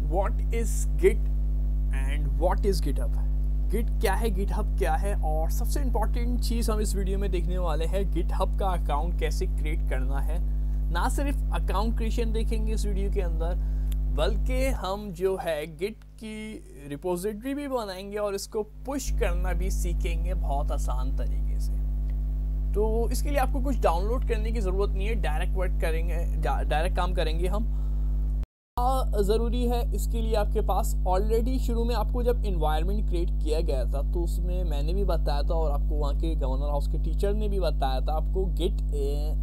What is git and what is GitHub. Git क्या है, GitHub क्या है, और सबसे इम्पॉर्टेंट चीज़ हम इस वीडियो में देखने वाले हैं गिटहब का अकाउंट कैसे क्रिएट करना है। ना सिर्फ अकाउंट क्रिएशन देखेंगे इस वीडियो के अंदर, बल्कि हम जो है गिट की रिपोजिटरी भी बनाएंगे और इसको पुश करना भी सीखेंगे बहुत आसान तरीके से। तो इसके लिए आपको कुछ डाउनलोड करने की ज़रूरत नहीं है, डायरेक्ट वर्क करेंगे, डायरेक्ट काम करेंगे हम। ज़रूरी है इसके लिए आपके पास ऑलरेडी शुरू में आपको जब इन्वायरमेंट क्रिएट किया गया था तो उसमें मैंने भी बताया था और आपको वहाँ के गवर्नर हाउस के टीचर ने भी बताया था आपको गिट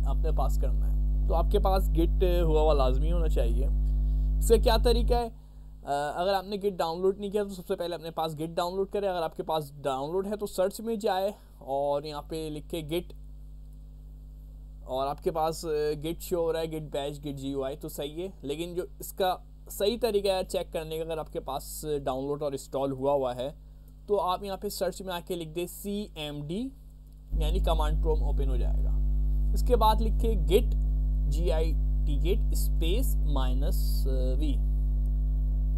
अपने पास करना है। तो आपके पास गिट हुआ हुआ लाजमी होना चाहिए। इसका क्या तरीका है, अगर आपने गिट डाउनलोड नहीं किया तो सबसे पहले अपने पास गिट डाउनलोड करें। अगर आपके पास डाउनलोड है तो सर्च में जाए और यहाँ पे लिखे गिट और आपके पास गिट शो हो रहा है गिट बैश गिट GUI तो सही है। लेकिन जो इसका सही तरीका है चेक करने का, अगर आपके पास डाउनलोड और इंस्टॉल हुआ है तो आप यहाँ पे सर्च में आके लिख दे CMD यानी कमांड प्रॉम्प्ट ओपन हो जाएगा। इसके बाद लिखे गिट GIT स्पेस -V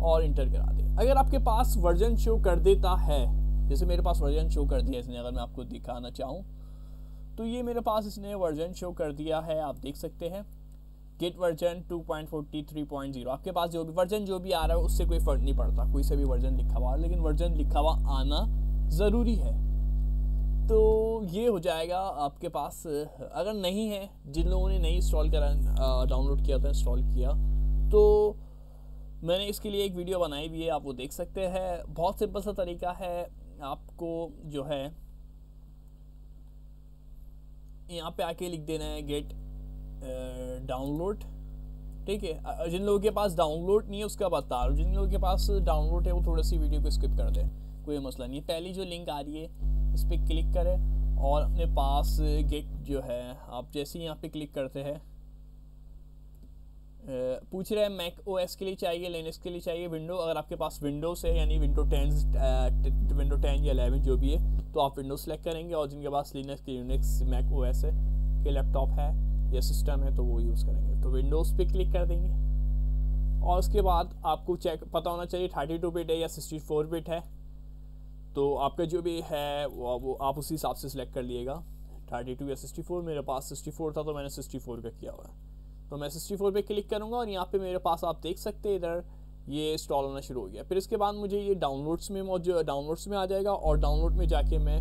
और इंटर करा दे। अगर आपके पास वर्जन शो कर देता है, जैसे मेरे पास वर्जन शो कर दिया इसने, अगर मैं आपको दिखाना चाहूँ तो ये मेरे पास इसने वर्जन शो कर दिया है, आप देख सकते हैं गिट वर्जन 2.43.0। आपके पास जो भी वर्जन जो भी आ रहा है उससे कोई फ़र्क नहीं पड़ता, कोई से भी वर्जन लिखा हुआ है, लेकिन वर्जन लिखा हुआ आना ज़रूरी है। तो ये हो जाएगा आपके पास। अगर नहीं है, जिन लोगों ने नहीं इंस्टॉल करा, डाउनलोड किया था, इंस्टॉल किया, तो मैंने इसके लिए एक वीडियो बनाई हुई है, आप वो देख सकते हैं। बहुत सिंपल सा तरीका है, आपको जो है यहाँ पे आके लिख देना है गेट डाउनलोड, ठीक है। जिन लोगों के पास डाउनलोड नहीं है उसका बता रहा हूँ, जिन लोगों के पास डाउनलोड है वो थोड़ी सी वीडियो को स्किप कर दें, कोई मसला नहीं है। पहली जो लिंक आ रही है इस पर क्लिक करें और अपने पास गेट जो है, आप जैसे ही यहाँ पे क्लिक करते हैं पूछ रहे हैं मैक OS के लिए चाहिए, लिनक्स के लिए चाहिए, विंडो। अगर आपके पास विंडोज़ है यानी विंडो 10 या 11 जो भी है तो आप विंडोज सेलेक्ट करेंगे, और जिनके पास लिनक्स मैक OS है के लैपटॉप है या सिस्टम है तो वो यूज़ करेंगे। तो विंडोज़ पे क्लिक कर देंगे और उसके बाद आपको चेक पता होना चाहिए 32 बिट है या 64 बिट है। तो आपका जो भी है वो आप उसी हिसाब से सिलेक्ट कर लिएगा, 32 या 64। मेरे पास 64 था तो मैंने 64 का किया हुआ है, तो मैं 64 पे क्लिक करूँगा और यहाँ पे मेरे पास आप देख सकते हैं इधर ये इंस्टॉल होना शुरू हो गया। फिर इसके बाद मुझे ये डाउनलोड्स में आ जाएगा और डाउनलोड में जाके मैं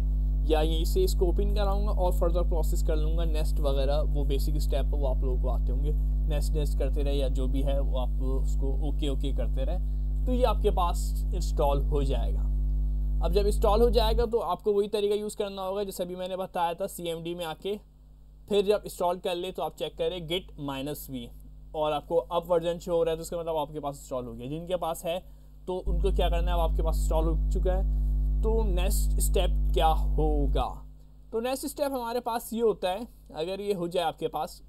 या यहीं से इसको ओपन कराऊंगा और फर्दर प्रोसेस कर लूँगा, नेक्स्ट वगैरह वो बेसिक स्टेप वो आप लोगों को आते होंगे, नेक्स्ट करते रहे या जो भी है वो आप उसको ओके करते रहे, तो ये आपके पास इंस्टॉल हो जाएगा। अब जब इंस्टॉल हो जाएगा तो आपको वही तरीका यूज़ करना होगा जैसे अभी मैंने बताया था, CMD में आके फिर जब इंस्टॉल कर ले तो आप चेक करें गिट -V और आपको अब वर्जन शो हो रहा है तो इसका मतलब आपके पास इंस्टॉल हो गया। जिनके पास है तो उनको क्या करना है, अब आपके पास इंस्टॉल हो चुका है। तो नेक्स्ट स्टेप क्या होगा, तो नेक्स्ट स्टेप हमारे पास ये होता है, अगर ये हो जाए आपके पास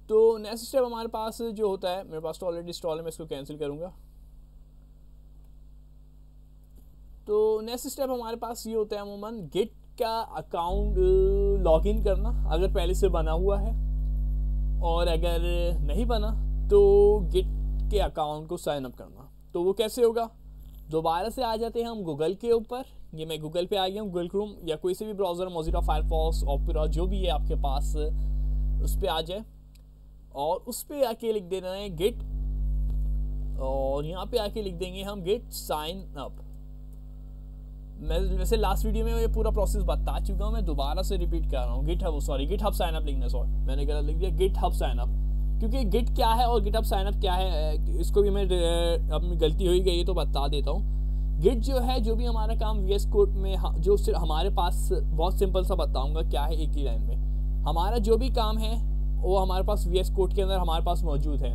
तो नेक्स्ट स्टेप हमारे पास जो होता है, मेरे पास तो ऑलरेडी इंस्टॉल है, मैं इसको कैंसिल करूँगा। तो नेक्स्ट स्टेप हमारे पास ये होता है अमूमन गिट का अकाउंट लॉगिन करना, अगर पहले से बना हुआ है, और अगर नहीं बना तो गिट के अकाउंट को साइन अप करना। तो वो कैसे होगा, दोबारा से आ जाते हैं हम गूगल के ऊपर। ये मैं गूगल पे आ गया हूँ, गूगल क्रोम या कोई से भी ब्राउज़र, मोज़िला फायरफॉक्स, ओपेरा जो भी है आपके पास, उस पर आ जाए और उस पर आके लिख देना है गिट, और यहाँ पे आके लिख देंगे हम गिट साइन अप। मैं वैसे लास्ट वीडियो में ये पूरा प्रोसेस बता चुका हूँ, मैं दोबारा से रिपीट कर रहा हूँ। गिटहब साइन अप लिखना, सॉरी मैंने गलत लिख दिया, गिटहब साइन अप। क्योंकि गिट क्या है और गिटहब साइन अप क्या है इसको भी मैं अपनी गलती हो ही गई है तो बता देता हूँ। गिट जो है, जो भी हमारा काम VS कोड में जो सिर्फ हमारे पास, बहुत सिंपल सा बताऊँगा क्या है एक ही लाइन में, हमारा जो भी काम है वो हमारे पास VS कोड के अंदर हमारे पास मौजूद है।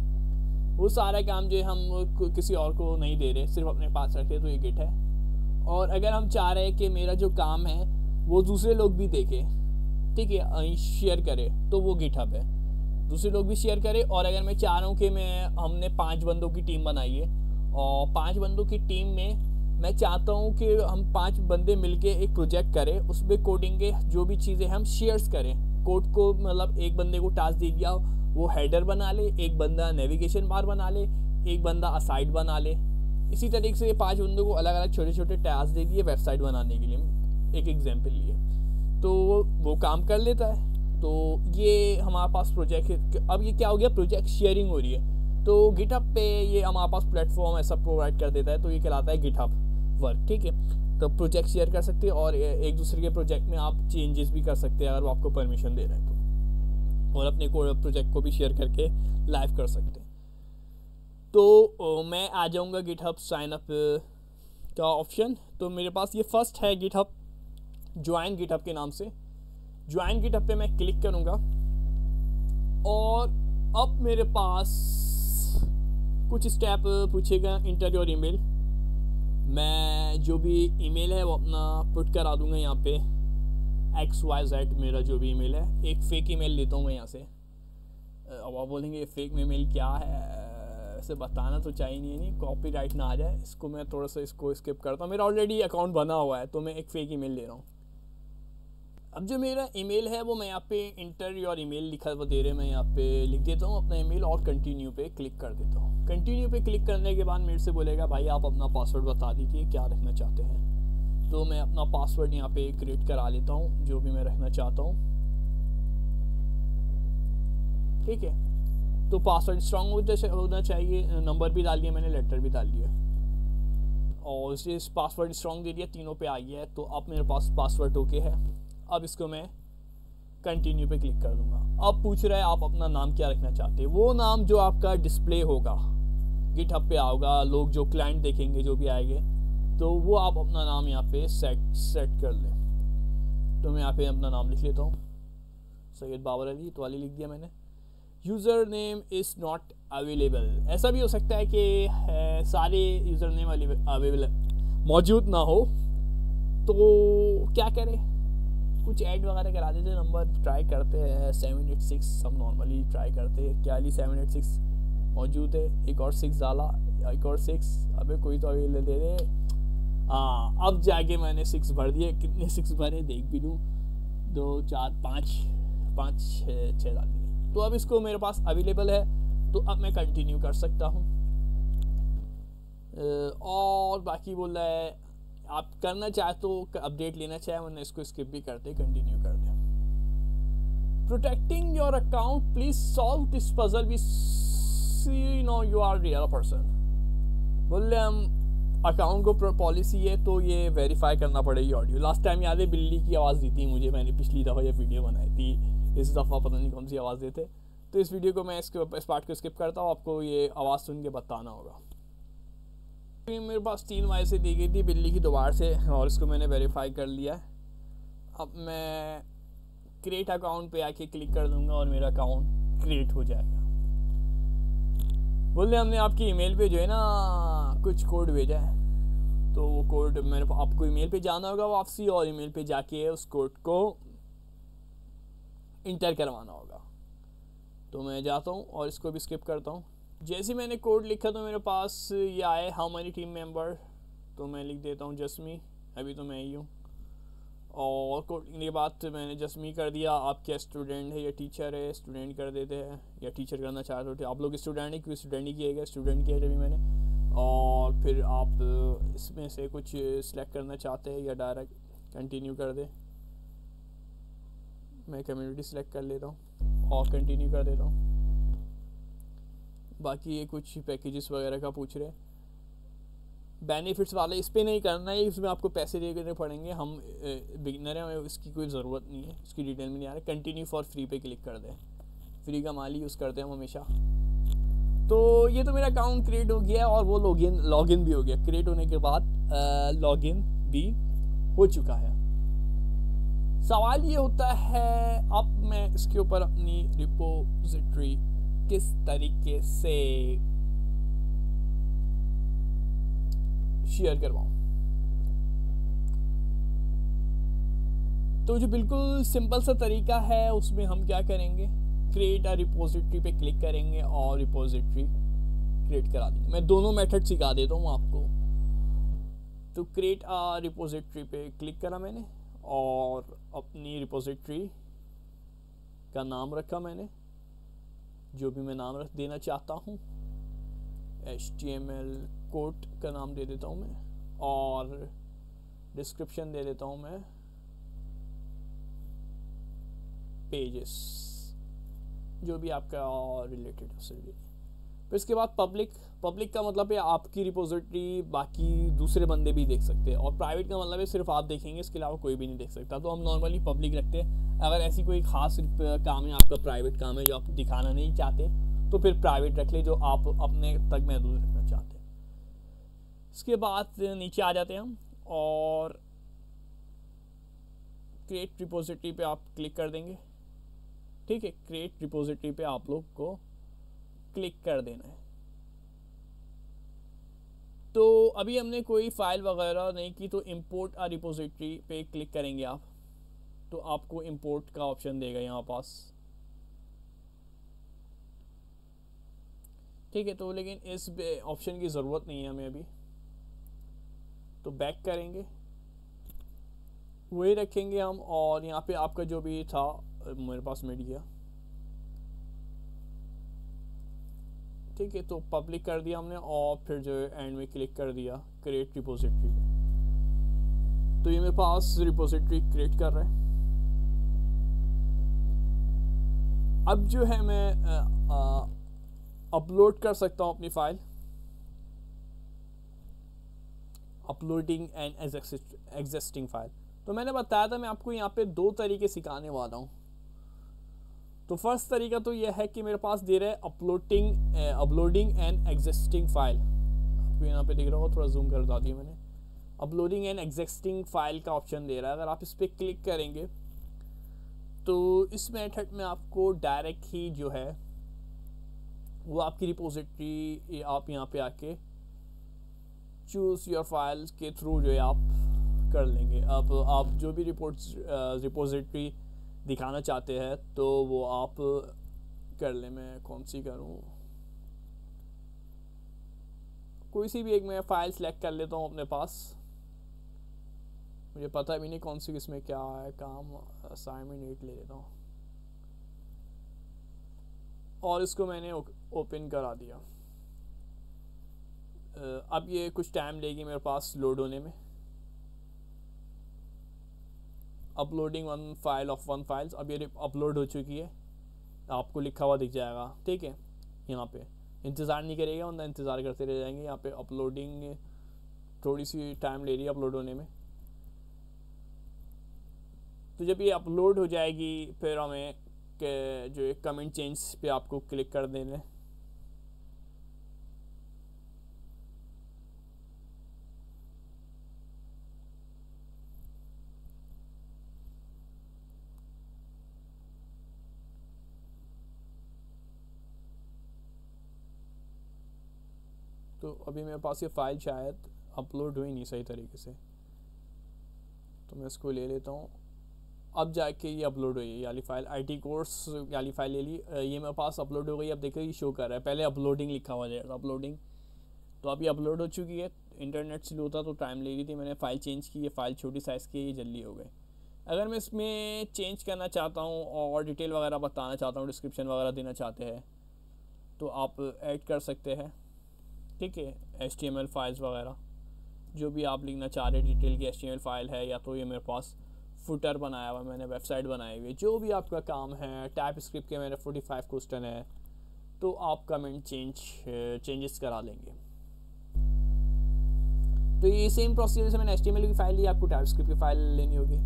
वो सारा काम जो है हम किसी और को नहीं दे रहे, सिर्फ अपने पास रखते, तो ये गिट है। और अगर हम चाह रहे हैं कि मेरा जो काम है वो दूसरे लोग भी देखें, ठीक है, शेयर करें, तो वो गिटहब है, दूसरे लोग भी शेयर करें। और अगर मैं चाह रहा हूँ कि हमने 5 बंदों की टीम बनाई है और 5 बंदों की टीम में मैं चाहता हूँ कि हम 5 बंदे मिलके एक प्रोजेक्ट करें, उसमें कोडिंग के जो भी चीज़ें हम शेयर्स करें, कोड को मतलब एक बंदे को टास्क दे दिया वो हेडर बना ले, एक बंदा नेविगेशन बार बना ले, एक बंदा असाइड बना ले। इसी तरीके से 5 बंदों को अलग अलग छोटे छोटे टास्क दे दिए वेबसाइट बनाने के लिए, एक एग्जाम्पल लिए, तो वो काम कर लेता है। तो ये हमारे पास प्रोजेक्ट है। अब ये क्या हो गया, प्रोजेक्ट शेयरिंग हो रही है। तो गिटहब पे ये हमारे पास प्लेटफॉर्म ऐसा प्रोवाइड कर देता है, तो ये कहलाता है गिटहब वर्क, ठीक है। तो प्रोजेक्ट शेयर कर सकते हैं और एक दूसरे के प्रोजेक्ट में आप चेंजेस भी कर सकते हैं अगर वो आपको परमिशन दे रहे हैं तो, और अपने प्रोजेक्ट को भी शेयर करके लाइव कर सकते हैं। तो मैं आ जाऊँगा गिटहब साइन अप का ऑप्शन। तो मेरे पास ये फर्स्ट है गिटहब, ज्वाइन गिटहब के नाम से। ज्वाइन गिटहब पे मैं क्लिक करूँगा और अब मेरे पास कुछ स्टेप पूछेगा, इंटर योर ईमेल। मैं जो भी ईमेल है वो अपना पुट करा दूंगा यहाँ पे, XYZ मेरा जो भी ईमेल है। एक फ़ेक ईमेल लेता हूँ मैं यहाँ से। अब आप बोलेंगे फेक ईमेल क्या है, वैसे बताना तो चाहिए नहीं, कॉपीराइट ना आ जाए। इसको मैं थोड़ा सा इसको स्किप करता हूँ, मेरा ऑलरेडी अकाउंट बना हुआ है तो मैं एक फ़ेक ईमेल ले रहा हूँ। अब जो मेरा ईमेल है वो मैं यहाँ पे इंटर योर ईमेल लिखा हुआ दे रहे, मैं यहाँ पे लिख देता हूँ अपना ईमेल और कंटिन्यू पे क्लिक कर देता हूँ। कंटिन्यू पे क्लिक करने के बाद मेरे से बोलेगा भाई आप अपना पासवर्ड बता दीजिए क्या रखना चाहते हैं। तो मैं अपना पासवर्ड यहाँ पे क्रिएट करा लेता हूँ जो भी मैं रखना चाहता हूँ, ठीक है। तो पासवर्ड स्ट्रॉन्ग होना चाहिए, नंबर भी डाल दिया मैंने, लेटर भी डाल दिया और इस पासवर्ड स्ट्रॉन्ग दे दिया, तीनों पे आ गया है। तो अब मेरे पास पासवर्ड ओके है। अब इसको मैं कंटिन्यू पे क्लिक कर दूंगा। अब पूछ रहा है आप अपना नाम क्या रखना चाहते हैं, वो नाम जो आपका डिस्प्ले होगा गिटहब पे आओगा, लोग जो क्लाइंट देखेंगे जो भी आएंगे तो वो आप अपना नाम यहाँ पे सेट कर लें। तो मैं यहाँ पे अपना नाम लिख लेता हूँ, सैयद बाबर अली, तो अली लिख दिया मैंने। User name is not available, ऐसा भी हो सकता है कि सारे यूज़र नेम अवेलेबल मौजूद ना हो, तो क्या करें, कुछ ऐड वगैरह करा देते, नंबर ट्राई करते हैं 786, हम नॉर्मली ट्राई करते हैं क्या ली 786 मौजूद है, एक और 6 डाला, एक और 6, अबे कोई तो अवेलेबल दे दे। हाँ अब जाके मैंने 6 भर दिए, कितने 6 भरे देख भी लूँ, 2 4 5 5 6 डाल दिए। तो अब इसको मेरे पास अवेलेबल है, तो अब मैं कंटिन्यू कर सकता हूँ। और बाकी बोल रहा है आप करना चाहे तो अपडेट लेना चाहे, वरना इसको स्किप भी करते कंटिन्यू कर दे। Protecting your account, please solve this puzzle we see know you are real person. बोले हम अकाउंट को पॉलिसी है तो ये वेरीफाई करना पड़ेगी ऑडियो। लास्ट टाइम याद है बिल्ली की आवाज़ दी थी मुझे, मैंने पिछली दफ़ा ये वीडियो बनाई थी, इस दफ़ा पता नहीं कौन सी आवाज़ देते। तो इस वीडियो को मैं इस पार्ट को स्किप करता हूँ, आपको ये आवाज़ सुन के बताना होगा। मेरे पास 3 वॉइस दी गई थी बिल्ली की दोबारा से, और इसको मैंने वेरीफाई कर लिया है। अब मैं क्रिएट अकाउंट पे आके क्लिक कर दूंगा और मेरा अकाउंट क्रिएट हो जाएगा। बोले हमने आपकी ईमेल पे जो है ना कुछ कोड भेजा है, तो वो कोड मेरे आपको ईमेल पे जाना होगा वापसी, और ईमेल पे जाके उस कोड को इंटर करवाना होगा। तो मैं जाता हूँ और इसको भी स्किप करता हूँ। जैसे मैंने कोड लिखा तो मेरे पास ये आए हाउ मेनी टीम मेंबर, तो मैं लिख देता हूँ जस्मी, अभी तो मैं ही हूँ। और कोड लिखने के बाद मैंने जस्मी कर दिया। आप क्या स्टूडेंट है या टीचर है, स्टूडेंट कर देते हैं, या टीचर करना चाहते हो आप लोग स्टूडेंट है, क्योंकि स्टूडेंट ही किया गया, स्टूडेंट किया जब मैंने। और फिर आप इसमें से कुछ सिलेक्ट करना चाहते हैं या डायरेक्ट कंटिन्यू कर दे। मैं कम्युनिटी सिलेक्ट कर लेता हूँ और कंटिन्यू कर देता हूँ। बाकी ये कुछ पैकेजेस वगैरह का पूछ रहे, बेनिफिट्स वाले इस पर नहीं करना है, इसमें आपको पैसे देने पड़ेंगे। हम बिगिनर हैं, इसकी कोई ज़रूरत नहीं है, इसकी डिटेल में नहीं आ रहा। कंटिन्यू फॉर फ्री पे क्लिक कर दें, फ्री का माल ही यूज़ करते हैं हम हमेशा। तो ये तो मेरा अकाउंट क्रिएट हो गया और वो लॉगिन भी हो गया। क्रिएट होने के बाद लॉगिन भी हो चुका है। सवाल ये होता है अब मैं इसके ऊपर अपनी रिपोजिटरी किस तरीके से शेयर करवाऊं। तो जो बिल्कुल सिंपल सा तरीका है उसमें हम क्या करेंगे, क्रिएट अ रिपोजिटरी पे क्लिक करेंगे और रिपोजिटरी क्रिएट करा देंगे। मैं दोनों मेथड सिखा देता हूँ आपको। तो क्रिएट अ रिपोजिटरी पे क्लिक करा मैंने और अपनी रिपोजिटरी का नाम रखा मैंने, जो भी मैं नाम रख देना चाहता हूँ, HTML कोड का नाम दे देता हूँ मैं, और डिस्क्रिप्शन दे देता हूँ मैं पेजेस, जो भी आपका रिलेटेड उससे रिलेटेड। फिर इसके बाद पब्लिक का मतलब है आपकी रिपोजिटरी बाकी दूसरे बंदे भी देख सकते हैं, और प्राइवेट का मतलब है सिर्फ आप देखेंगे, इसके अलावा कोई भी नहीं देख सकता। तो हम नॉर्मली पब्लिक रखते हैं। अगर ऐसी कोई खास काम है आपका, प्राइवेट काम है जो आप दिखाना नहीं चाहते, तो फिर प्राइवेट रख ले, जो आप अपने तक महदूद रखना चाहते हैं। इसके बाद नीचे आ जाते हैं हम, और क्रिएट रिपोजिटरी पे आप क्लिक कर देंगे। ठीक है, क्रिएट रिपोजिटरी पे आप लोग को क्लिक कर देना है। तो अभी हमने कोई फाइल वगैरह नहीं की, तो इंपोर्ट अ रिपोजिटरी पे क्लिक करेंगे आप, तो आपको इंपोर्ट का ऑप्शन देगा यहाँ पास। ठीक है, तो लेकिन इस ऑप्शन की ज़रूरत नहीं है हमें अभी, तो बैक करेंगे, वही रखेंगे हम। और यहाँ पे आपका जो भी था मेरे पास मिट गया। ठीक है, तो पब्लिक कर दिया हमने, और फिर जो है एंड में क्लिक कर दिया क्रिएट रिपोजिटरी पे। तो ये मेरे पास रिपोजिटरी क्रिएट कर रहा है। अब जो है मैं अपलोड कर सकता हूँ अपनी file, uploading and existing file. तो मैंने बताया था मैं आपको यहाँ पे 2 तरीके सिखाने वाला हूँ। तो फर्स्ट तरीका तो यह है कि मेरे पास दे रहा है अपलोडिंग एंड एग्जिस्टिंग फाइल। आपको यहाँ पे दिख रहा होगा, थोड़ा जूम कर दिया मैंने। अपलोडिंग एंड एग्जिस्टिंग फाइल का ऑप्शन दे रहा है। अगर आप इस पर क्लिक करेंगे तो इस मेथड में आपको डायरेक्ट ही जो है वो आपकी रिपोजिटरी, आप यहाँ पे आके चूज योर फाइल के थ्रू जो है आप कर लेंगे। अब आप जो भी रिपोजिटरी दिखाना चाहते हैं तो वो आप कर लें। मैं कौन सी करूँ, कोई सी भी एक मैं फ़ाइल सेलेक्ट कर लेता हूँ अपने पास। मुझे पता भी नहीं कौन सी किसमें क्या है काम। असाइनमेंट 8 ले लेता हूँ, और इसको मैंने ओपन करा दिया। अब ये कुछ टाइम लेगी मेरे पास लोड होने में। अपलोडिंग 1 फाइल ऑफ 1 फाइल्स, अब ये अपलोड हो चुकी है, आपको लिखा हुआ दिख जाएगा। ठीक है, यहाँ पे इंतज़ार नहीं करेगा, वरना इंतज़ार करते रह जाएंगे। यहाँ पे अपलोडिंग थोड़ी सी टाइम ले रही है अपलोड होने में। तो जब ये अपलोड हो जाएगी फिर हमें जो एक कमेंट चेंज पे आपको क्लिक कर देना है। तो अभी मेरे पास ये फ़ाइल शायद अपलोड हुई नहीं सही तरीके से, तो मैं इसको ले लेता हूँ। अब जाके ये अपलोड हुई है ये वाली फ़ाइल, IT कोर्स वाली फ़ाइल ले ली। ये मेरे पास अपलोड हो गई। अब देखो ये शो कर रहा है, पहले अपलोडिंग लिखा हुआ जाएगा, अपलोडिंग। तो अभी अपलोड हो चुकी है। इंटरनेट स्लो था तो टाइम ले रही थी, मैंने फ़ाइल चेंज की। ये फ़ाइल छोटी साइज़ की है, ये जल्दी हो गई। अगर मैं इसमें चेंज करना चाहता हूँ और डिटेल वगैरह बताना चाहता हूँ, डिस्क्रिप्शन वगैरह देना चाहते हैं, तो आप ऐड कर सकते हैं। ठीक है, HTML फाइल्स वगैरह जो भी आप लिखना चाह रहे हैं, डिटेल की HTML फाइल है, या तो ये मेरे पास फुटर बनाया हुआ, मैंने वेबसाइट बनाई हुई है, जो भी आपका काम है। टाइप स्क्रिप्ट के मेरे 45 क्वेश्चन है, तो आप कमेंट चेंजेस करा लेंगे। तो ये सेम प्रोसीजर से मैंने HTML की फ़ाइल ली, आपको टाइप स्क्रिप्ट की फ़ाइल लेनी होगी।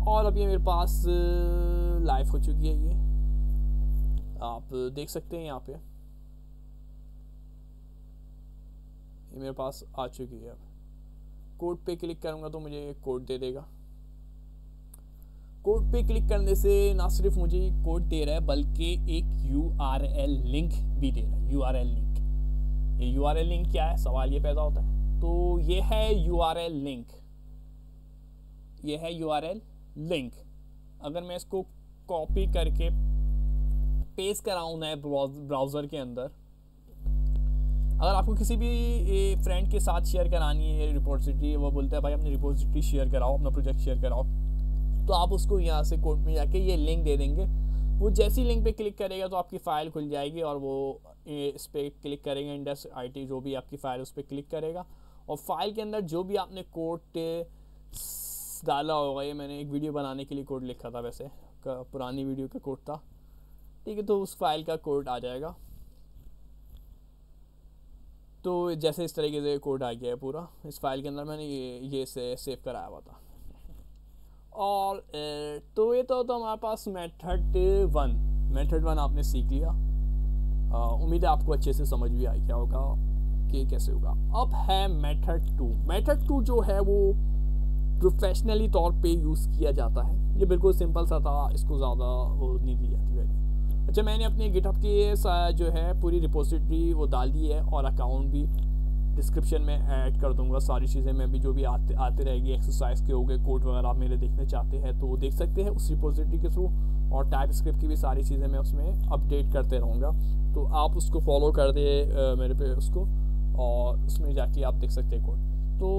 और अब ये मेरे पास लाइव हो चुकी है, ये आप देख सकते हैं यहाँ पे ये मेरे पास आ चुकी है। अब कोड पे क्लिक करूँगा तो मुझे कोड दे देगा। कोड पे क्लिक करने से ना सिर्फ मुझे कोड दे रहा है, बल्कि एक URL लिंक भी दे रहा है। URL लिंक, ये URL लिंक क्या है, सवाल ये पैदा होता है। तो ये है URL लिंक, ये है URL लिंक। अगर मैं इसको कॉपी करके पेस्ट कराऊँ नए ब्राउज़र के अंदर, अगर आपको किसी भी फ्रेंड के साथ शेयर करानी है रिपोजिटरी, वो बोलता है भाई अपनी रिपोजिटरी शेयर कराओ, अपना प्रोजेक्ट शेयर कराओ, तो आप उसको यहाँ से कोड में जाके ये लिंक दे देंगे। वो जैसी लिंक पे क्लिक करेगा तो आपकी फ़ाइल खुल जाएगी और वो इस पर क्लिक करेंगे, इंडेक्स IT जो भी आपकी फ़ाइल उस पर क्लिक करेगा और फाइल के अंदर जो भी आपने कोड डाला होगा, ये मैंने एक वीडियो बनाने के लिए कोड लिखा था, वैसे पुरानी वीडियो का कोड था, ठीक है, तो उस फाइल का कोड आ जाएगा। तो जैसे इस तरीके से कोड आ गया है पूरा इस फाइल के अंदर, मैंने ये से सेव कराया हुआ था। और तो ये तो हमारे पास मेथड वन आपने सीख लिया। उम्मीद है आपको अच्छे से समझ भी आ गया होगा कि कैसे होगा। अब है मेथड टू जो है वो प्रोफेशनली तौर पे यूज़ किया जाता है। ये बिल्कुल सिंपल सा था, इसको ज़्यादा वो नहीं दी जाती वैल्यू। अच्छा, मैंने अपने गिटहब की जो है पूरी रिपोजिटरी वो डाल दी है और अकाउंट भी डिस्क्रिप्शन में ऐड कर दूंगा। सारी चीज़ें मैं भी जो भी आते रहेगी, एक्सरसाइज के हो गए, कोड वगैरह आप मेरे देखने चाहते हैं तो वो देख सकते हैं उस रिपोजिटरी के थ्रू। और टाइप स्क्रिप्ट की भी सारी चीज़ें मैं उसमें अपडेट करते रहूँगा, तो आप उसको फॉलो कर दे मेरे पे उसको, और उसमें जाके आप देख सकते हैं कोड। तो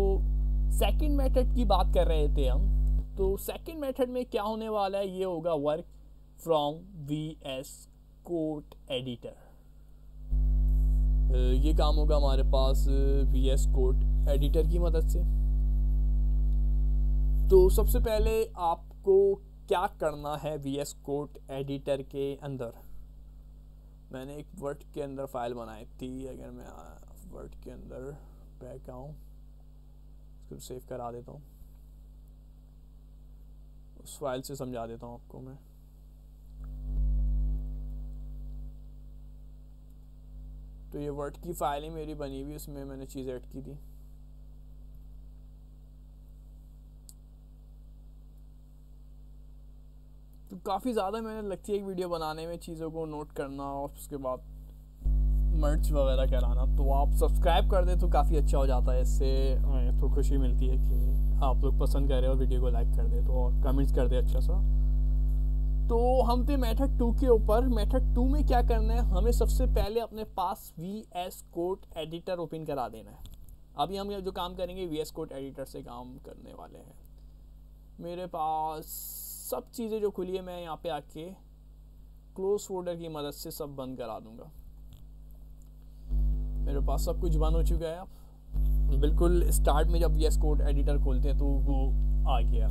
सेकंड मेथड की बात कर रहे थे हम, तो सेकंड मेथड में क्या होने वाला है, ये होगा work from VS code editor. ये काम होगा हमारे पास VS कोड एडिटर की मदद से। तो सबसे पहले आपको क्या करना है VS कोड एडिटर के अंदर, मैंने एक वर्ड के अंदर फाइल बनाई थी। अगर मैं वर्ड के अंदर बैक आऊँ, इसको सेव करा देता हूँ, उस फाइल से समझा देता हूँ आपको मैं। तो ये वर्ड की फाइल ही मेरी बनी हुई, उसमें मैंने चीज़ ऐड की थी। तो काफ़ी ज़्यादा मेहनत लगती है एक वीडियो बनाने में, चीज़ों को नोट करना और उसके बाद मर्ज वगैरह कराना। तो आप सब्सक्राइब कर दे तो काफ़ी अच्छा हो जाता है, इससे तो खुशी मिलती है कि आप लोग पसंद कर रहे हो और वीडियो को लाइक कर दे तो, और कमेंट्स कर दे अच्छा सा। तो हम थे मेथड 2 के ऊपर। मेथड 2 में क्या करना है, हमें सबसे पहले अपने पास VS कोड एडिटर ओपन करा देना है। अभी हम जो काम करेंगे VS कोड एडिटर से काम करने वाले हैं। मेरे पास सब चीज़ें जो खुली है, मैं यहाँ पे आके क्लोज फोल्डर की मदद से सब बंद करा दूंगा। मेरे पास सब कुछ बंद हो चुका है। अब बिल्कुल स्टार्ट में जब VS कोड एडिटर खोलते हैं तो वो आ गया।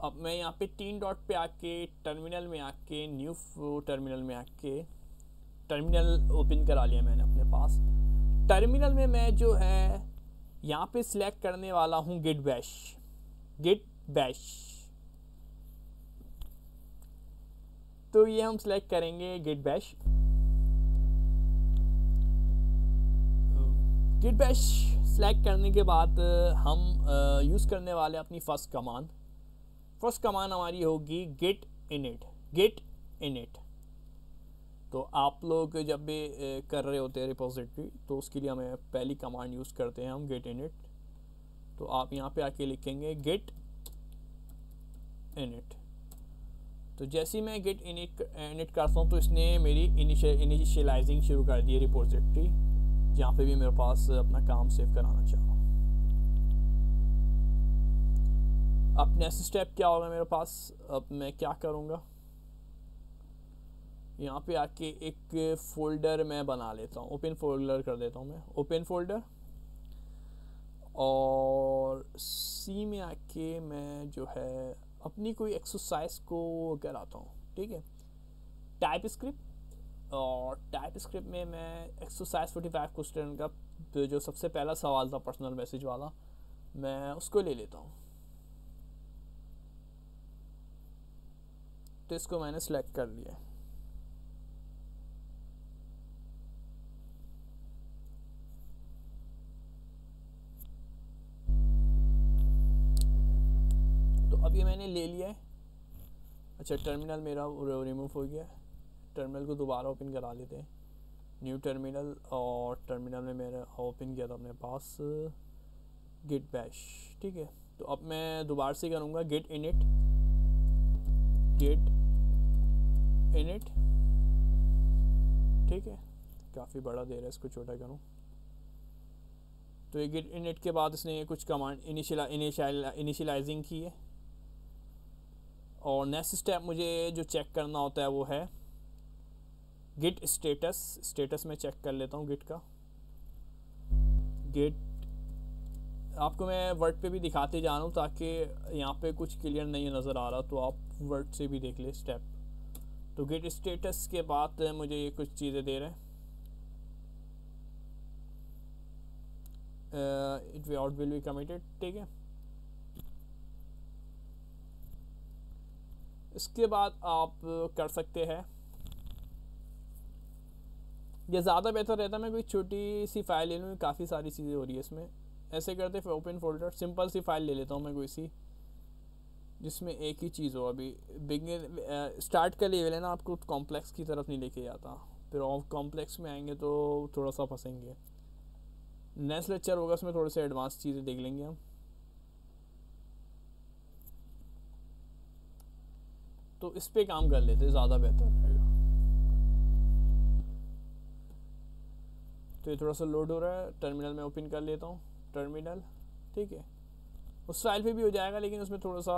अब मैं यहाँ पे 3 डॉट पे आके टर्मिनल में आके न्यू टर्मिनल में आके टर्मिनल ओपन करा लिया मैंने अपने पास। टर्मिनल में मैं जो है यहाँ पे सिलेक्ट करने वाला हूँ गिट बैश। तो ये हम सिलेक्ट करेंगे गिट बैश सिलेक्ट करने के बाद हम यूज़ करने वाले अपनी फर्स्ट कमांड हमारी होगी गिट इनिट। तो आप लोग जब भी कर रहे होते हैं रिपोजिटरी, तो उसके लिए हमें पहली कमांड यूज़ करते हैं हम गिट इनिट। तो आप यहाँ पे आके लिखेंगे गिट इनिट। तो जैसे ही मैं गिट इनिट करता हूँ तो इसने मेरी इनिशियलाइजिंग शुरू कर दी है रिपोजिटरी, जहाँ पे भी मेरे पास अपना काम सेव कराना चाहो। अब नेक्स्ट स्टेप क्या होगा मेरे पास, अब मैं क्या करूँगा, यहाँ पे आके एक फोल्डर मैं बना लेता हूँ, ओपन फोल्डर कर देता हूँ मैं, ओपन फोल्डर। और सी में आके मैं जो है अपनी कोई एक्सरसाइज को कराता हूँ, ठीक है, टाइप स्क्रिप्ट। और टाइप स्क्रिप्ट में मैं एक्सरसाइज 45 क्वेश्चन का जो सबसे पहला सवाल था पर्सनल मैसेज वाला, मैं उसको ले लेता हूँ। तो इसको मैंने सेलेक्ट कर लिया। तो अब ये मैंने ले लिया है। अच्छा, टर्मिनल मेरा रिमूव हो गया। टर्मिनल को दोबारा ओपन करा लेते हैं, न्यू टर्मिनल। और टर्मिनल में मैंने ओपन किया था अपने पास गिट बैश, ठीक है। तो अब मैं दोबारा से करूँगा गिट इनिट, ठीक है। काफ़ी बड़ा दे रहा है, इसको छोटा करूँ। तो ये गिट इनिट के बाद इसने कुछ कमांड इनिशियलाइजिंग की है। और नेक्स्ट स्टेप मुझे जो चेक करना होता है वो है गिट स्टेटस में चेक कर लेता हूँ गिट का। गिट आपको मैं वर्ड पे भी दिखाते जा रहा हूँ ताकि यहाँ पे कुछ क्लियर नहीं नज़र आ रहा तो आप वर्ड से भी देख ले स्टेप। तो गिट स्टेटस के बाद मुझे ये कुछ चीज़ें दे रहे हैं। It out will be committed, ठीक है। इसके बाद आप कर सकते हैं, ये ज़्यादा बेहतर रहता है मैं कोई छोटी सी फाइल ले लूँ, काफ़ी सारी चीज़ें हो रही है इसमें। ऐसे करते फिर ओपन फोल्डर, सिंपल सी फाइल ले लेता हूँ मैं कोई सी जिसमें एक ही चीज़ हो। अभी बिगिन स्टार्ट का लेवल है ना, आपको कॉम्प्लेक्स की तरफ नहीं लेके जाता, फिर ऑफ कॉम्प्लेक्स में आएंगे तो थोड़ा सा फंसेंगे। नेक्स्ट लेक्चर होगा उसमें थोड़े से एडवांस चीज़ें देख लेंगे हम। तो इस पे काम कर लेते ज़्यादा बेहतर रहेगा। तो ये थोड़ा सा लोड हो रहा है, टर्मिनल में ओपन कर लेता हूँ टर्मिनल, ठीक है। उस फाइल पे भी हो जाएगा लेकिन उसमें थोड़ा सा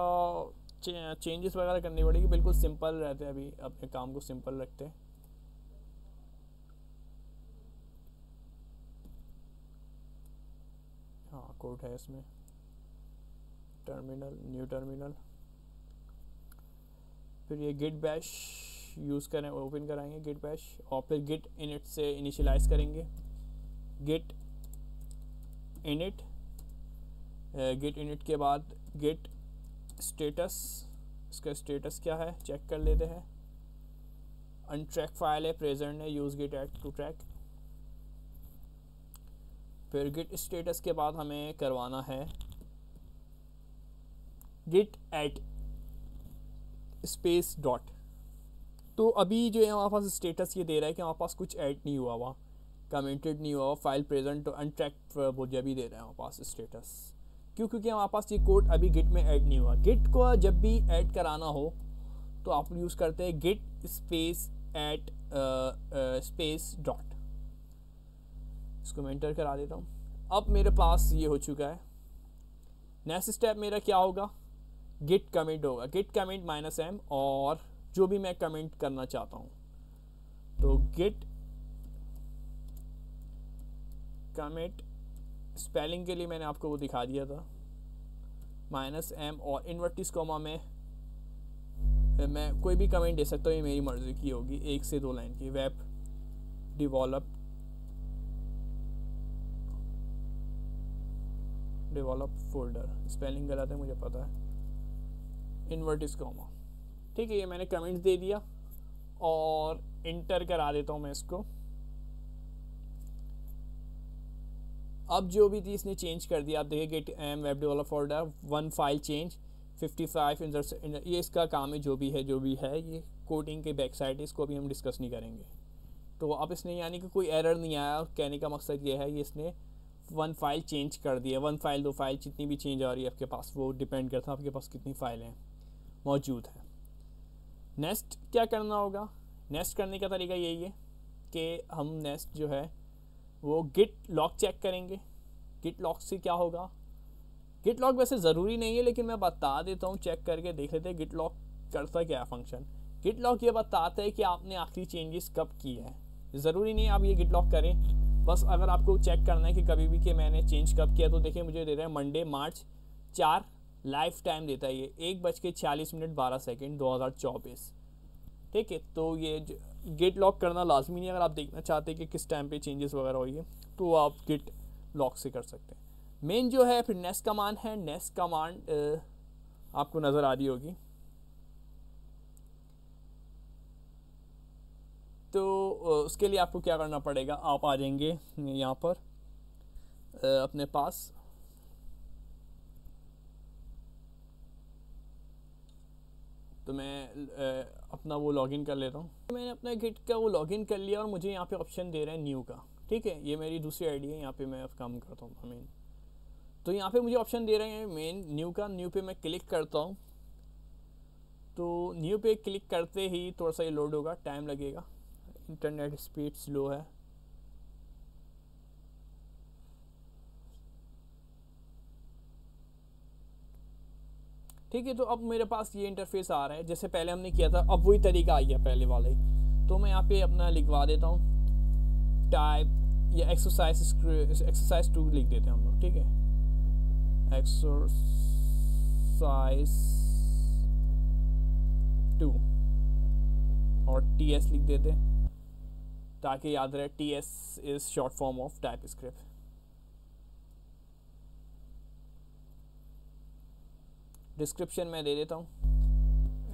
चेंजेस वगैरह करनी पड़ेगी। बिल्कुल सिंपल रहते हैं, अभी अपने काम को सिंपल रखते हैं। हाँ कोड है इसमें, टर्मिनल, न्यू टर्मिनल, फिर ये गिट बैश यूज़ करें, ओपन कराएंगे गिट बैश, और फिर गिट इनिट से इनिशियलाइज करेंगे। गिट इनिट के बाद गिट स्टेटस, इसका स्टेटस क्या है चेक कर लेते हैं। अनट्रैक फाइल है, प्रेजेंट है, use git add to track. फिर गिट स्टेटस के बाद हमें करवाना है गिट ऐड स्पेस डॉट। तो अभी जो है हमारे पास स्टेटस ये दे रहा है कि हमारे पास कुछ ऐड नहीं हुआ हुआ, कमेंटेड नहीं हुआ, फाइल प्रेजेंट, तो अनट्रैक वो जब भी दे रहा है हमारे पास स्टेटस। क्यों? क्योंकि हमारे पास ये कोड अभी गिट में ऐड नहीं हुआ। गिट को जब भी ऐड कराना हो तो आप यूज़ करते हैं git space add space dot. इसको मैं एंटर करा देता हूँ। अब मेरे पास ये हो चुका है। नेक्स्ट स्टेप मेरा क्या होगा, गिट कमिट होगा, गिट कमिट -m, और जो भी मैं कमेंट करना चाहता हूँ तो गिट कमिट, स्पेलिंग के लिए मैंने आपको वो दिखा दिया था, -m और इन्वर्टिस कॉमा में मैं कोई भी कमेंट दे सकता हूँ, ये मेरी मर्ज़ी की होगी, 1 से 2 लाइन की। वेब डेवलप फोल्डर, स्पेलिंग गलत है मुझे पता है, इन्वर्टिस कॉमा, ठीक है। ये मैंने कमेंट्स दे दिया और इंटर करा देता हूँ मैं इसको। अब जो भी थी इसने चेंज कर दिया, आप देखिए git M web develop folder 1 file change 55 ये इसका काम है। जो भी है ये कोडिंग के बैक साइड है, इसको अभी हम डिस्कस नहीं करेंगे। तो अब इसने यानी कि कोई एरर नहीं आया, कहने का मकसद ये है ये इसने 1 फाइल चेंज कर दिया। 1 फाइल 2 फाइल जितनी भी चेंज आ रही है आपके पास, वो डिपेंड करता है आपके पास कितनी फाइलें मौजूद है। नेक्स्ट क्या करना होगा, नेक्स्ट करने का तरीका यही है कि हम नेक्स्ट जो है वो गिट लॉग चेक करेंगे। गिट लॉग से क्या होगा, गिट लॉग वैसे ज़रूरी नहीं है लेकिन मैं बता देता हूँ, चेक करके देख लेते हैं गिट लॉग करता क्या है फंक्शन। गिट लॉग ये बताता है कि आपने आखिरी चेंजेस कब किए हैं। ज़रूरी नहीं है आप ये गिट लॉग करें, बस अगर आपको चेक करना है कि कभी भी कि मैंने चेंज कब किया, तो देखिए मुझे दे रहा है मंडे मार्च 4, लाइफ टाइम देता है ये 1:40 2024, ठीक है। तो ये गिट लॉग करना लाजमी नहीं है। अगर आप देखना चाहते हैं कि किस टाइम पे चेंजेस वगैरह हुई है तो आप गिट लॉग से कर सकते हैं। मेन जो है फिर नेक्स्ट कमांड है, नेक्स्ट कमांड आपको नज़र आ रही होगी। तो उसके लिए आपको क्या करना पड़ेगा, आप आ जाएंगे यहाँ पर अपने पास, तो मैं अपना वो लॉगिन कर लेता हूँ। मैंने अपना गिट का वो लॉगिन कर लिया और मुझे यहाँ पे ऑप्शन दे रहा है न्यू का, ठीक है। ये मेरी दूसरी आईडी है, यहाँ पे मैं काम करता हूँ मेन। तो यहाँ पे मुझे ऑप्शन दे रहे हैं मेन न्यू का, न्यू पे मैं क्लिक करता हूँ। तो न्यू पे क्लिक करते ही थोड़ा सा ये लोड होगा, टाइम लगेगा, इंटरनेट स्पीड स्लो है। ठीक है, तो अब मेरे पास ये इंटरफेस आ रहा है जैसे पहले हमने किया था, अब वही तरीका आ गया पहले वाला ही। तो मैं यहाँ पे अपना लिखवा देता हूँ टाइप या एक्सरसाइज 2 लिख देते हैं हम लोग, ठीक है, एक्सरसाइज 2 और TS लिख देते हैं ताकि याद रहे TS is short form of type script. Description में दे देता हूँ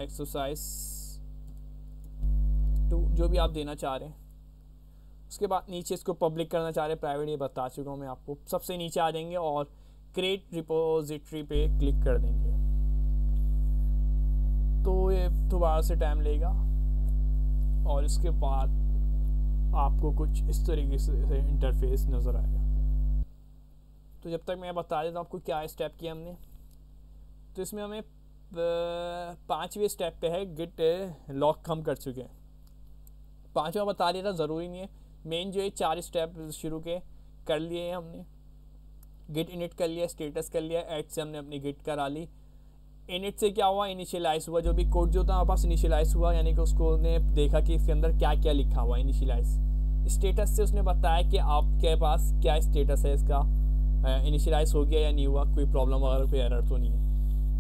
एक्सरसाइज 2 जो भी आप देना चाह रहे हैं। उसके बाद नीचे इसको पब्लिक करना चाह रहे हैं, प्राइवेट, ये बता चुका हूँ मैं आपको। सबसे नीचे आ जाएंगे और क्रिएट रिपोजिटरी पे क्लिक कर देंगे तो ये दोबारा से टाइम लेगा और इसके बाद आपको कुछ इस तरीके से इंटरफेस नज़र आएगा। तो जब तक मैं बता देता हूँ आपको क्या स्टेप किया हमने। तो इसमें हमें 5वें स्टेप पे है गिट लॉक हम कर चुके हैं। 5वां बता दिया था, ज़रूरी नहीं है। मेन जो है 4 स्टेप शुरू के कर लिए हैं हमने। गिट इनिट कर लिया, स्टेटस कर लिया, ऐड से हमने अपनी गिट करा ली। इनिट से क्या हुआ, इनिशियलाइज हुआ, जो भी कोड जो था हमारे पास इनिशियलाइज हुआ, यानी कि उसको ने देखा कि इसके अंदर क्या क्या लिखा हुआ है, इनिशियलाइज। स्टेटस से उसने बताया कि आपके पास क्या स्टेटस है, इसका इनिशियलाइज हो गया या नहीं हुआ, कोई प्रॉब्लम वगैरह कोई एरर तो नहीं है।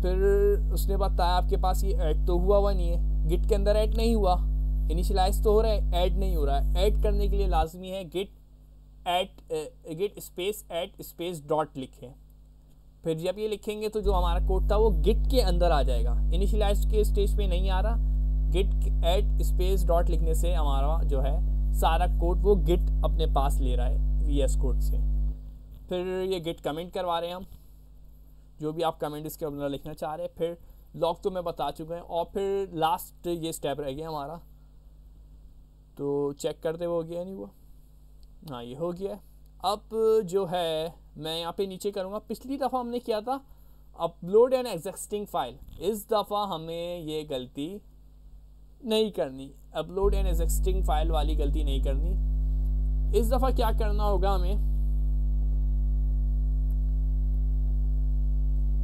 फिर उसने बताया आपके पास ये ऐड तो हुआ नहीं है, गिट के अंदर ऐड नहीं हुआ, इनिशियलाइज तो हो रहा है, ऐड नहीं हो रहा है। ऐड करने के लिए लाजमी है git space add space dot लिखें। फिर जब ये लिखेंगे तो जो हमारा कोड था वो गिट के अंदर आ जाएगा, इनिशियलाइज के स्टेज पे नहीं आ रहा। गिट ऐड स्पेस डॉट लिखने से हमारा जो है सारा कोड वो गिट अपने पास ले रहा है VS कोड से। फिर ये गिट कमेंट करवा रहे हैं हम, जो भी आप कमेंट इसके अंदर लिखना चाह रहे हैं। फिर लॉक तो मैं बता चुका हूँ और फिर लास्ट ये स्टेप रह गया हमारा, तो चेक करते हो गया नहीं हुआ, हाँ ये हो गया है। अब जो है मैं यहाँ पे नीचे करूँगा, पिछली दफ़ा हमने किया था अपलोड एन एग्जिस्टिंग फाइल, इस दफ़ा हमें ये गलती नहीं करनी, अपलोड एन एग्जिस्टिंग फाइल वाली गलती नहीं करनी। इस दफ़ा क्या करना होगा, हमें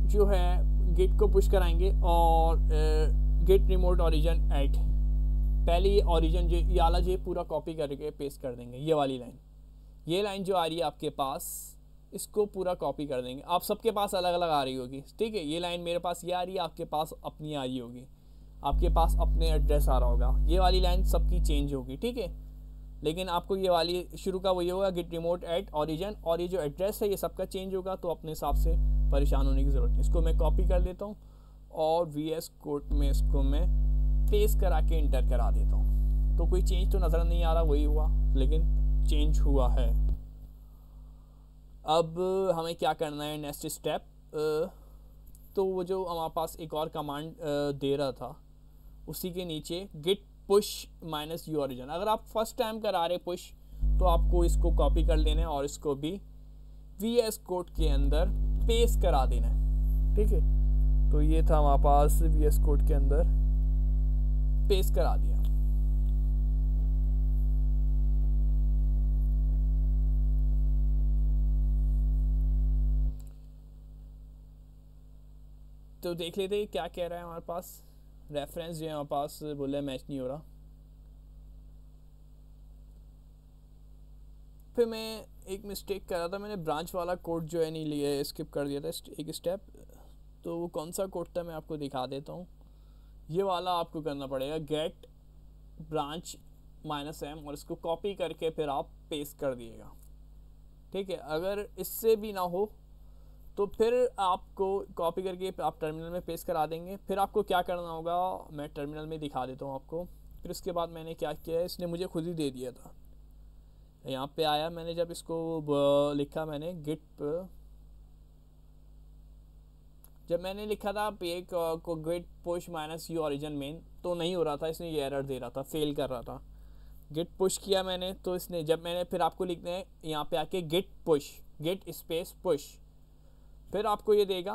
जो है गिट को पुश कराएंगे और गिट रिमोट ओरिजिन ऐड, पहले ये ओरिजिन जो ये वाला जो पूरा कॉपी करके पेस्ट कर देंगे। ये वाली लाइन, ये लाइन जो आ रही है आपके पास, इसको पूरा कॉपी कर देंगे। आप सबके पास अलग अलग आ रही होगी, ठीक है। ये लाइन मेरे पास ये आ रही है, आपके पास अपनी आ रही होगी, आपके पास अपने एड्रेस आ रहा होगा। ये वाली लाइन सबकी चेंज होगी, ठीक है। लेकिन आपको ये वाली शुरू का वही होगा गिट रिमोट ऐड ओरिजिन, और ये जो एड्रेस है ये सबका चेंज होगा। तो अपने हिसाब से परेशान होने की ज़रूरत नहीं। इसको मैं कॉपी कर लेता हूँ और VS कोड में इसको मैं पेस्ट करा के इंटर करा देता हूँ। तो कोई चेंज तो नज़र नहीं आ रहा, वही हुआ, लेकिन चेंज हुआ है। अब हमें क्या करना है नेक्स्ट स्टेप, तो वो जो हमारे पास एक और कमांड दे रहा था उसी के नीचे गिट पुश -u ओरिजिन। अगर आप फर्स्ट टाइम करा रहे पुश तो आपको इसको कॉपी कर लेना है और इसको भी VS कोड के अंदर पेस्ट करा देना है, ठीक है। तो ये था हमारे पास VS कोड के अंदर पेस्ट करा दिया। तो देख लेते हैं क्या कह रहा है हमारे पास। रेफरेंस जो है हमारे पास बोले मैच नहीं हो रहा। फिर मैं एक मिस्टेक कर रहा था, मैंने ब्रांच वाला कोड जो है नहीं लिया, स्किप कर दिया था एक स्टेप। तो वो कौन सा कोड था मैं आपको दिखा देता हूँ। ये वाला आपको करना पड़ेगा, गेट ब्रांच -m, और इसको कॉपी करके फिर आप पेस्ट कर दिएगा, ठीक है। अगर इससे भी ना हो तो फिर आपको कॉपी करके आप टर्मिनल में पेस्ट करा देंगे। फिर आपको क्या करना होगा मैं टर्मिनल में दिखा देता हूँ आपको। फिर उसके बाद मैंने क्या किया है, इसने मुझे खुद ही दे दिया था। यहाँ पे आया, मैंने जब इसको लिखा, मैंने गिट जब मैंने लिखा था पे को git push -u origin main, तो नहीं हो रहा था, इसने ये एरर दे रहा था, फेल कर रहा था। गिट पुश किया मैंने, तो इसने जब मैंने फिर आपको लिखना है यहाँ पे आके git push, git space push, फिर आपको ये देगा,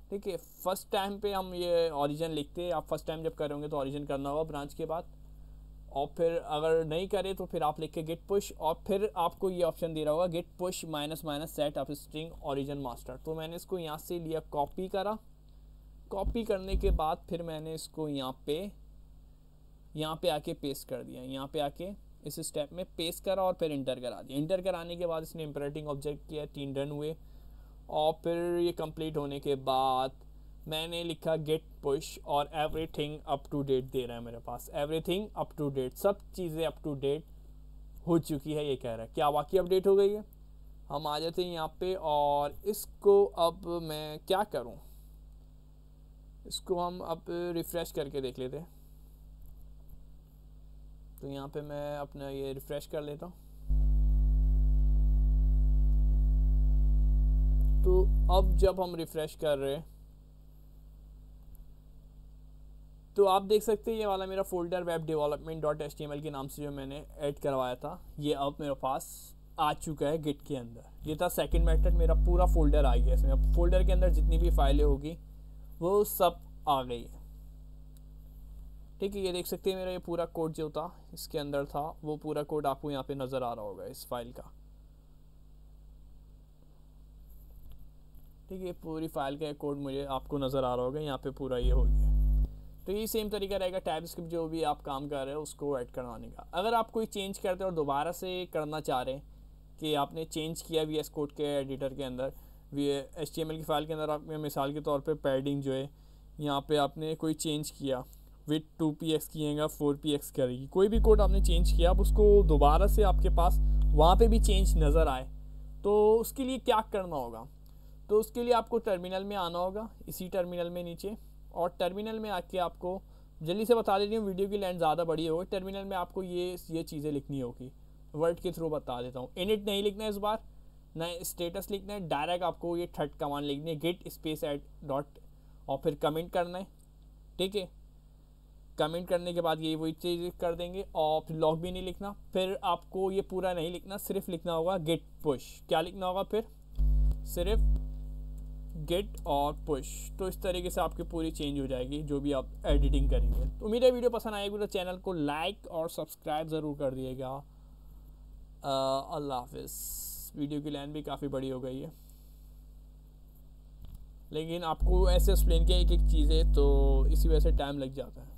ठीक है। फर्स्ट टाइम पे हम ये ओरिजिन लिखते हैं, आप फर्स्ट टाइम जब करोगे तो ओरिजिन करना होगा ब्रांच के बाद, और फिर अगर नहीं करे तो फिर आप लिख के गिट पुश, और फिर आपको ये ऑप्शन दे रहा होगा git push -- set of string origin master. तो मैंने इसको यहाँ से लिया, कॉपी करा, कॉपी करने के बाद फिर मैंने इसको यहाँ पे यहाँ पे आके पेस्ट कर दिया, यहाँ पे आके इस स्टेप में पेस्ट करा और फिर इंटर करा दिया। इंटर कराने के बाद इसने इंपरेटिंग ऑब्जेक्ट किया, 3 रन हुए और फिर ये कंप्लीट होने के बाद मैंने लिखा गेट पुश और एवरीथिंग अप टू डेट दे रहा है मेरे पास, एवरीथिंग अप टू डेट, सब चीज़ें अप टू डेट हो चुकी है ये कह रहा है। क्या वाकई अपडेट हो गई है? हम आ जाते हैं यहाँ पे और इसको अब मैं क्या करूँ, इसको हम अब रिफ़्रेश करके देख लेते हैं। तो यहाँ पे मैं अपना ये रिफ़्रेश कर लेता हूँ। तो अब जब हम रिफ़्रेश कर रहे हैं तो आप देख सकते हैं ये वाला मेरा फोल्डर वेब डेवलपमेंट .html के नाम से जो मैंने ऐड करवाया था ये अब मेरे पास आ चुका है गिट के अंदर। ये था सेकंड मेथड, मेरा पूरा फोल्डर आ गया इसमें। अब फोल्डर के अंदर जितनी भी फाइलें होगी वो सब आ गई है, ठीक है। ये देख सकते हैं मेरा ये पूरा कोड जो था इसके अंदर था वो पूरा कोड आपको यहाँ पे नज़र आ रहा होगा इस फाइल का, ठीक है। पूरी फाइल का कोड मुझे आपको नज़र आ रहा होगा, यहाँ पे पूरा ये हो गया। तो ये सेम तरीका रहेगा टाइपस्क्रिप्ट जो भी आप काम कर रहे हो उसको ऐड करवाने का। अगर आप कोई चेंज करते हो और दोबारा से करना चाह रहे हैं कि आपने चेंज किया VS कोड के एडिटर के अंदर, HTML की फ़ाइल के अंदर आपने मिसाल के तौर पे पैडिंग जो है यहाँ पे आपने कोई चेंज किया, विथ 2px किएगा 4px करेगी, कोई भी कोड आपने चेंज किया, अब उसको दोबारा से आपके पास वहाँ पे भी चेंज नज़र आए तो उसके लिए क्या करना होगा? तो उसके लिए आपको टर्मिनल में आना होगा, इसी टर्मिनल में नीचे, और टर्मिनल में आके आपको जल्दी से बता देती हूँ, वीडियो की लेंथ ज़्यादा बड़ी होगी। टर्मिनल में आपको ये चीज़ें लिखनी होगी, वर्ड के थ्रू बता देता हूँ। इनिट नहीं लिखना है इस बार, ना स्टेटस लिखना है, डायरेक्ट आपको ये थर्ड कमांड लिखनी है, गेट स्पेस एट डॉट और फिर कमेंट करना है, ठीक है। कमेंट करने के बाद ये वही चीज़ कर देंगे और फिर लॉग भी नहीं लिखना। फिर आपको ये पूरा नहीं लिखना, सिर्फ लिखना होगा गेट पुश। क्या लिखना होगा फिर? सिर्फ गेट और पुश। तो इस तरीके से आपकी पूरी चेंज हो जाएगी जो भी आप एडिटिंग करेंगे। तो उम्मीद है वीडियो पसंद आएगी तो चैनल को लाइक और सब्सक्राइब ज़रूर कर दिएगा। अल्लाह हाफिज़। वीडियो की लेंथ भी काफ़ी बड़ी हो गई है, लेकिन आपको ऐसे एक्सप्लेन किया एक एक चीज़ें तो इसी वजह से टाइम लग जाता है।